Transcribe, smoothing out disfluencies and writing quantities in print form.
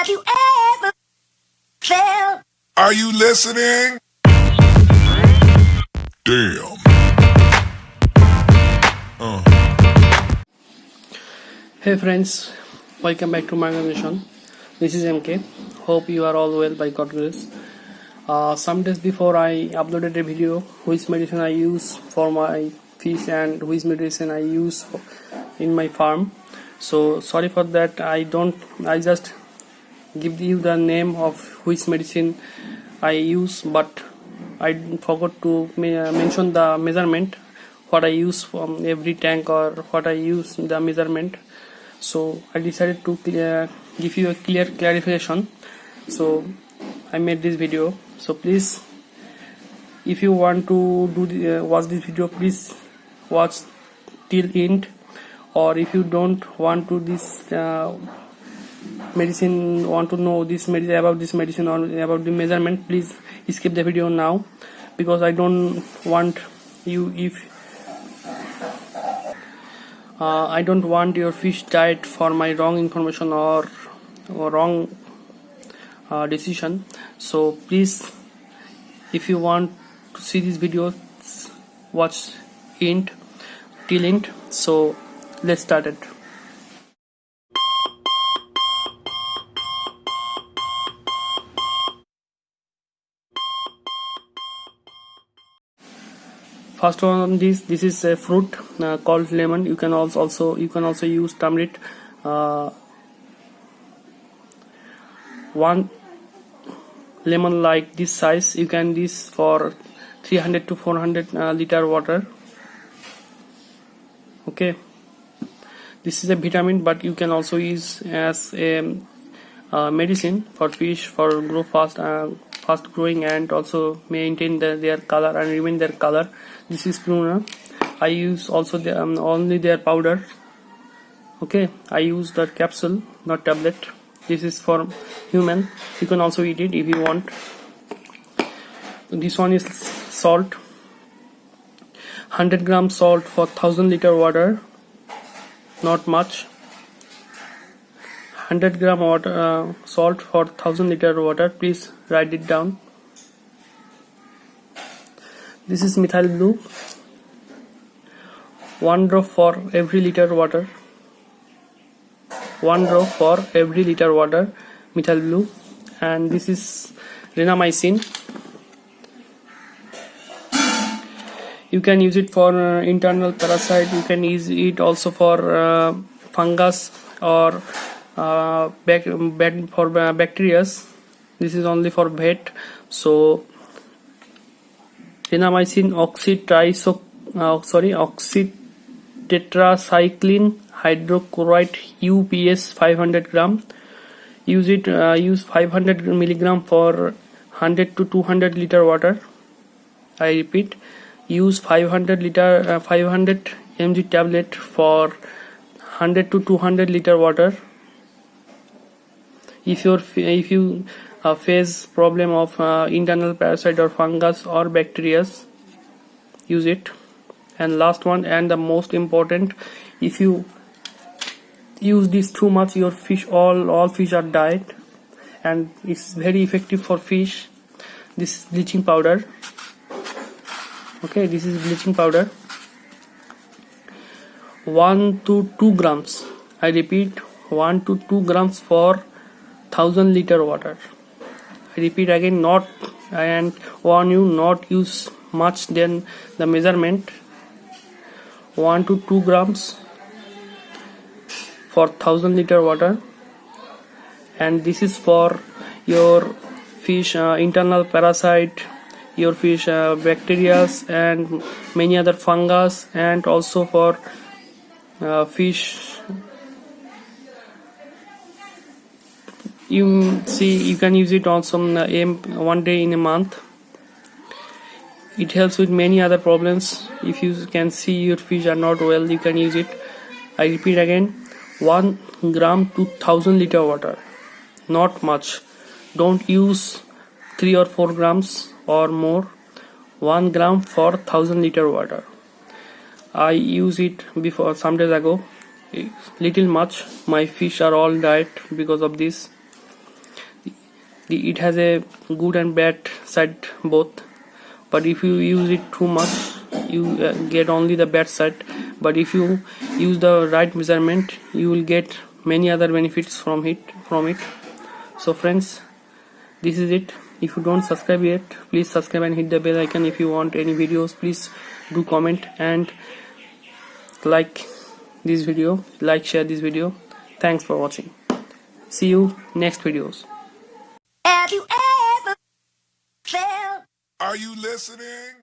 Have you ever felt? Are you listening? Damn. Hey friends, welcome back to my mission. This is MK. Hope you are all well by God's grace. Some days before I uploaded a video which medicine I use for my fish and which medicine I use in my farm. So sorry for that. I just give you the name of which medicine I use, but I forgot to mention the measurement, what I use from every tank or what I use the measurement. So I decided to give you a clear clarification. So I made this video. So please, if you want to watch this video, please watch till end. Or if you don't want to want to know this medicine about this medicine or about the measurement, please skip the video now, because I don't want I don't want your fish diet for my wrong information or wrong decision. So please, if you want to see this video, watch till end. So let's start it. First one, this is a fruit called lemon. You can also use tamarind. One lemon like this size, you can this for 300 to 400 liter water. Okay, this is a vitamin, but you can also use as a medicine for fish for grow fast growing, and also maintain their color and remain their color. This is pruna. I use also only their powder. Okay, I use the capsule, not tablet. This is for human. You can also eat it if you want. This one is salt. 100 grams salt for 1000 liter water. Not much. 100 gram water salt for 1000 liter water. Please write it down. This is methyl blue. 1 drop for every liter water. 1 drop for every liter water, methyl blue. And this is renamycin. You can use it for internal parasite. You can use it also for fungus or bacteria. This is only for vet. So renamycin oxytetracycline hydrochloride UPS 500 gram. Use 500 milligram for 100 to 200 liter water. I repeat, use 500 mg tablet for 100 to 200 liter water. If you face problem of internal parasite or fungus or bacteria, use it. And last one, and the most important, if you use this too much, your fish all fish are died, and it's very effective for fish. This is bleaching powder. Okay, this is bleaching powder. 1 to 2 grams. I repeat, 1 to 2 grams for 1000 liter water. I repeat again, not and warn you, not use much than the measurement. 1 to 2 grams for 1000 liter water. And this is for your fish internal parasite, your fish bacteria and many other fungus, and also for fish. You can use it also one day in a month. It helps with many other problems. If you can see your fish are not well, you can use it. I repeat again, 1 gram to 1000 liter water. Not much. Don't use 3 or 4 grams or more. 1 gram for 1000 liter water. I use it before some days ago. Little much. My fish are all died because of this. It has a good and bad side both, but if you use it too much, you get only the bad side. But if you use the right measurement, you will get many other benefits from it. So friends, this is it. If you don't subscribe yet, please subscribe and hit the bell icon. If you want any videos, please do comment and like this video, share this video. Thanks for watching. See you next videos. Have you ever felt? Are you listening?